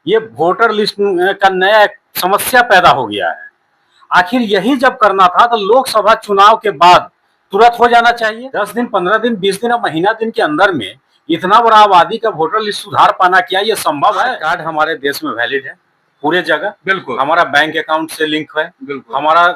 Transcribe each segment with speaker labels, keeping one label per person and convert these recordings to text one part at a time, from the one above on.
Speaker 1: ये voter list का नया एक समस्या पैदा हो गया है। आखिर यही जब करना था तो लोकसभा चुनाव के बाद तुरंत हो जाना चाहिए। 10 दिन, 15 दिन, 20 दिन और महीना दिन के अंदर में इतना बड़ा आबादी का वोटर लिस्ट सुधार पाना, क्या ये संभव है? कार्ड हमारे देश में वैलिड है पूरे जगह।
Speaker 2: बिल्कुल।
Speaker 1: हमारा बैंक अकाउंट से लिंक है।
Speaker 2: बिल्कुल।
Speaker 1: हमारा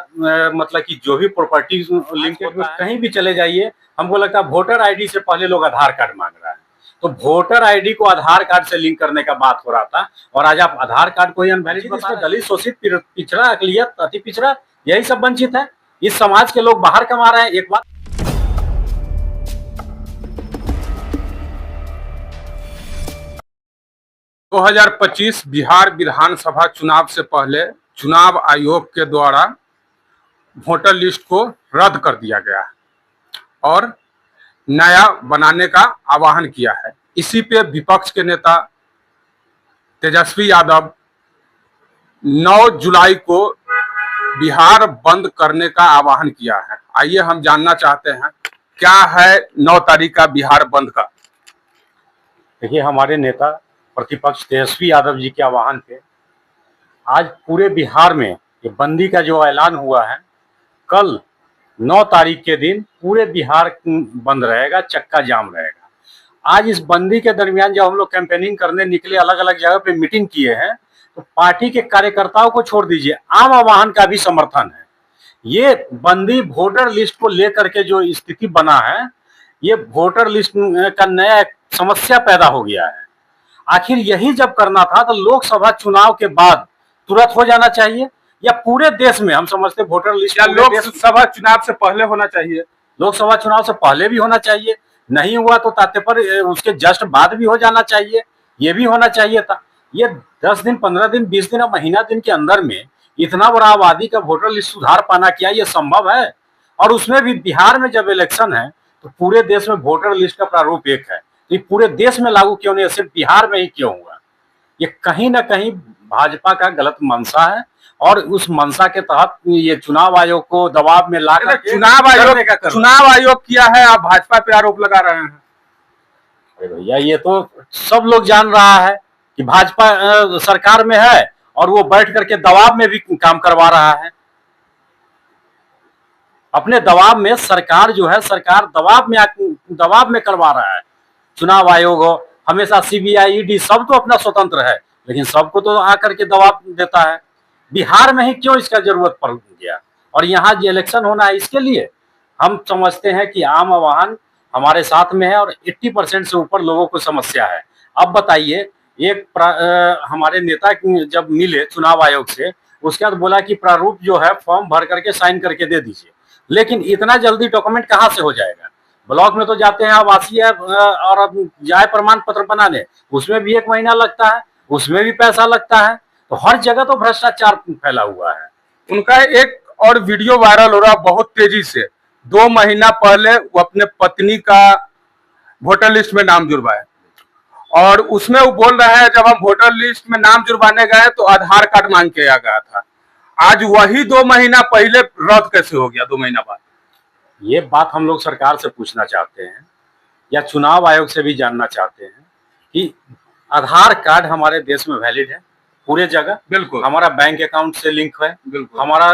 Speaker 1: मतलब कि जो भी प्रॉपर्टी लिंक होता है, कहीं भी चले जाइए, हमको लगता है वोटर आईडी से पहले लोग आधार कार्ड मांग रहा है। तो वोटर आईडी को आधार कार्ड से लिंक करने का बात हो रहा था और आज आप आधार कार्ड को ही अनवैलिड बता रहे हैं। दलित, शोषित, पिछड़ा, अकलियत, अति पिछड़ा, यही सब वंचित है। इस समाज के लोग बाहर कमा रहे हैं। एक बात
Speaker 2: 2025 बिहार विधानसभा चुनाव से पहले चुनाव आयोग के द्वारा वोटर लिस्ट को रद्द कर दिया गया है और नया बनाने का आह्वान किया है। इसी पे विपक्ष के नेता तेजस्वी यादव 9 जुलाई को बिहार बंद करने का आह्वान किया है। आइए हम जानना चाहते हैं क्या है 9 तारीख का बिहार बंद का।
Speaker 1: देखिए, हमारे नेता प्रतिपक्ष तेजस्वी यादव जी के आह्वान पे आज पूरे बिहार में ये बंदी का जो ऐलान हुआ है, कल 9 तारीख के दिन पूरे बिहार बंद रहेगा, चक्का जाम रहेगा। आज इस बंदी के दरमियान जब हम लोग कैंपेनिंग करने निकले, अलग अलग जगह पे मीटिंग किए हैं, तो पार्टी के कार्यकर्ताओं को छोड़ दीजिए, आम आवाहन का भी समर्थन है। ये बंदी वोटर लिस्ट को लेकर के जो स्थिति बना है, ये वोटर लिस्ट का नया एक समस्या पैदा हो गया है। आखिर यही जब करना था तो लोकसभा चुनाव के बाद तुरंत हो जाना चाहिए, या पूरे देश में हम समझते वोटर लिस्ट
Speaker 2: या लोकसभा चुनाव से पहले होना चाहिए।
Speaker 1: लोकसभा चुनाव से पहले भी होना चाहिए, नहीं हुआ तो तात्पर्य उसके जस्ट बाद भी हो जाना चाहिए, ये भी होना चाहिए था। ये 10 दिन, 15 दिन, 20 दिन और महीना दिन के अंदर में इतना बड़ा आबादी का वोटर लिस्ट सुधार पाना, क्या ये संभव है? और उसमें भी बिहार में जब इलेक्शन है तो पूरे देश में वोटर लिस्ट का प्रारूप एक है, तो ये पूरे देश में लागू क्यों नहीं, सिर्फ बिहार में ही क्यों हुआ? ये कहीं ना कहीं भाजपा का गलत मंशा है और उस मंशा के तहत ये चुनाव आयोग को दबाव में ला कर
Speaker 2: चुनाव आयोग किया है, आप भाजपा पे आरोप लगा रहे हैं।
Speaker 1: अरे भैया, ये तो सब लोग जान रहा है कि भाजपा सरकार में है और वो बैठ करके दबाव में भी काम करवा रहा है। अपने दबाव में सरकार जो है, सरकार दबाव में करवा रहा है। चुनाव आयोग हो, हमेशा सीबीआई, ईडी, सब तो अपना स्वतंत्र है, लेकिन सबको तो आकर के दबाव देता है। बिहार में ही क्यों इसका जरूरत पड़ गया? और यहाँ जो इलेक्शन होना है, इसके लिए हम समझते हैं कि आम आह्वान हमारे साथ में है और 80% से ऊपर लोगों को समस्या है। अब बताइए, हमारे नेता जब मिले चुनाव आयोग से, उसके बाद बोला कि प्रारूप जो है फॉर्म भर करके साइन करके दे दीजिए, लेकिन इतना जल्दी डॉक्यूमेंट कहाँ से हो जाएगा? ब्लॉक में तो जाते हैं आवासीय और अब जाए प्रमाण पत्र बनाने, उसमें भी 1 महीना लगता है, उसमें भी पैसा लगता है। तो हर जगह तो भ्रष्टाचार फैला हुआ है।
Speaker 2: उनका एक और वीडियो वायरल हो रहा बहुत तेजी से। 2 महीना पहले वो अपने पत्नी का वोटर लिस्ट में नाम जुड़वाए और उसमें वो बोल रहा है जब हम वोटर लिस्ट में नाम जुड़वाने गए तो आधार कार्ड मांग के आ गया था। आज वही 2 महीना पहले रद्द कैसे हो गया 2 महीना बाद?
Speaker 1: ये बात हम लोग सरकार से पूछना चाहते हैं या चुनाव आयोग से भी जानना चाहते हैं कि आधार कार्ड हमारे देश में वैलिड है पूरे जगह।
Speaker 2: बिल्कुल।
Speaker 1: हमारा बैंक अकाउंट से लिंक है।
Speaker 2: बिल्कुल।
Speaker 1: हमारा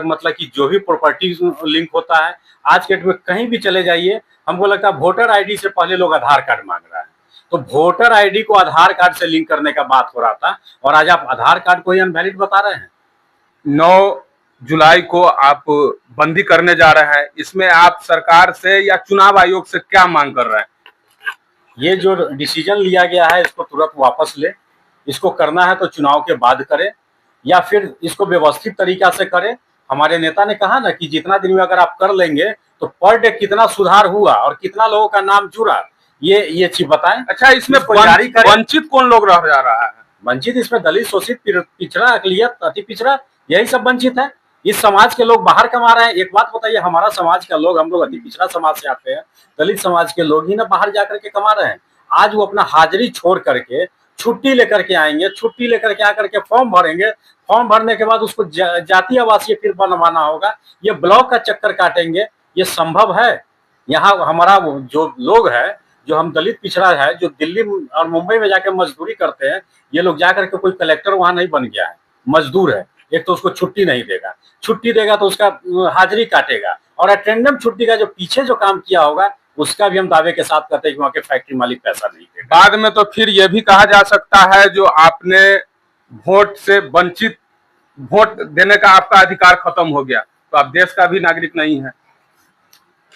Speaker 1: मतलब कि जो भी प्रॉपर्टी लिंक होता है, आज के डेट में कहीं भी चले जाइए, हमको लगता है वोटर आईडी से पहले लोग आधार कार्ड मांग रहा है। तो वोटर आईडी को आधार कार्ड से लिंक करने का बात हो रहा था और आज आप आधार कार्ड को ही अनवैलिड बता रहे हैं।
Speaker 2: 9 जुलाई को आप बंदी करने जा रहे हैं, इसमें आप सरकार से या चुनाव आयोग से क्या मांग कर रहे हैं?
Speaker 1: ये जो डिसीजन लिया गया है, इसको तुरंत वापस ले। इसको करना है तो चुनाव के बाद करे या फिर इसको व्यवस्थित तरीका से करे। हमारे नेता ने कहा ना कि जितना दिन में अगर आप कर लेंगे तो पर डे कितना सुधार हुआ और कितना लोगों का नाम जुड़ा, ये चीज बताएं।
Speaker 2: अच्छा, इसमें वंचित कौन लोग रह जा रहा है?
Speaker 1: वंचित इसमें दलित, शोषित, पिछड़ा, अकलियत, अति पिछड़ा, यही सब वंचित है। इस समाज के लोग बाहर कमा रहे हैं। एक बात बताइए, हमारा समाज का लोग, हम लोग अति पिछड़ा समाज से आते हैं, दलित समाज के लोग ही ना बाहर जाकर के कमा रहे हैं। आज वो अपना हाजिरी छोड़ करके छुट्टी लेकर के आएंगे, छुट्टी लेकर के आकर के फॉर्म भरेंगे, फॉर्म भरने के बाद उसको जाति आवासीय फिर बनवाना होगा, ये ब्लॉक का चक्कर काटेंगे। ये संभव है? यहाँ हमारा जो लोग है जो हम दलित पिछड़ा है, जो दिल्ली और मुंबई में जाके मजदूरी करते हैं, ये लोग जाकर के कोई कलेक्टर वहां नहीं बन गया है, मजदूर है। एक तो उसको छुट्टी नहीं देगा, छुट्टी देगा तो उसका हाजिरी काटेगा, और अटेंडेंट छुट्टी का जो पीछे जो काम किया होगा उसका भी हम दावे के साथ कहते हैं कि वहाँ के फैक्ट्री मालिक पैसा नहीं देगा।
Speaker 2: बाद में तो फिर यह भी कहा जा सकता है जो आपने वोट से वंचित, वोट देने का आपका अधिकार खत्म हो गया तो आप देश का भी नागरिक नहीं है।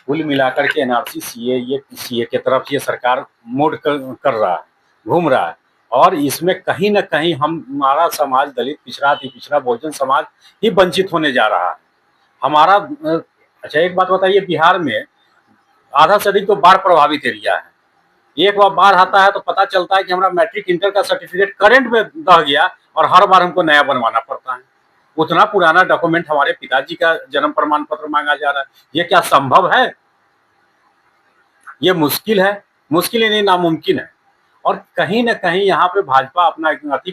Speaker 1: कुल मिलाकर के एनआरसी सीए के तरफ ये सरकार मोड़ कर रहा है, घूम रहा है, और इसमें कहीं ना कहीं हमारा समाज, दलित पिछड़ा, अति पिछड़ा, बहुजन समाज ही वंचित होने जा रहा है। हमारा अच्छा एक बात बताइए, बिहार में आधा से अधिक तो बाढ़ प्रभावित एरिया है। एक बार बाढ़ आता है तो पता चलता है कि हमारा मैट्रिक इंटर का सर्टिफिकेट करंट में दह गया और हर बार हमको नया बनवाना पड़ता है। उतना पुराना डॉक्यूमेंट हमारे पिताजी का जन्म प्रमाण पत्र मांगा जा रहा है। ये क्या संभव है? ये मुश्किल है, मुश्किल ही नहीं नामुमकिन है। और कहीं ना कहीं यहाँ पे भाजपा अपना अति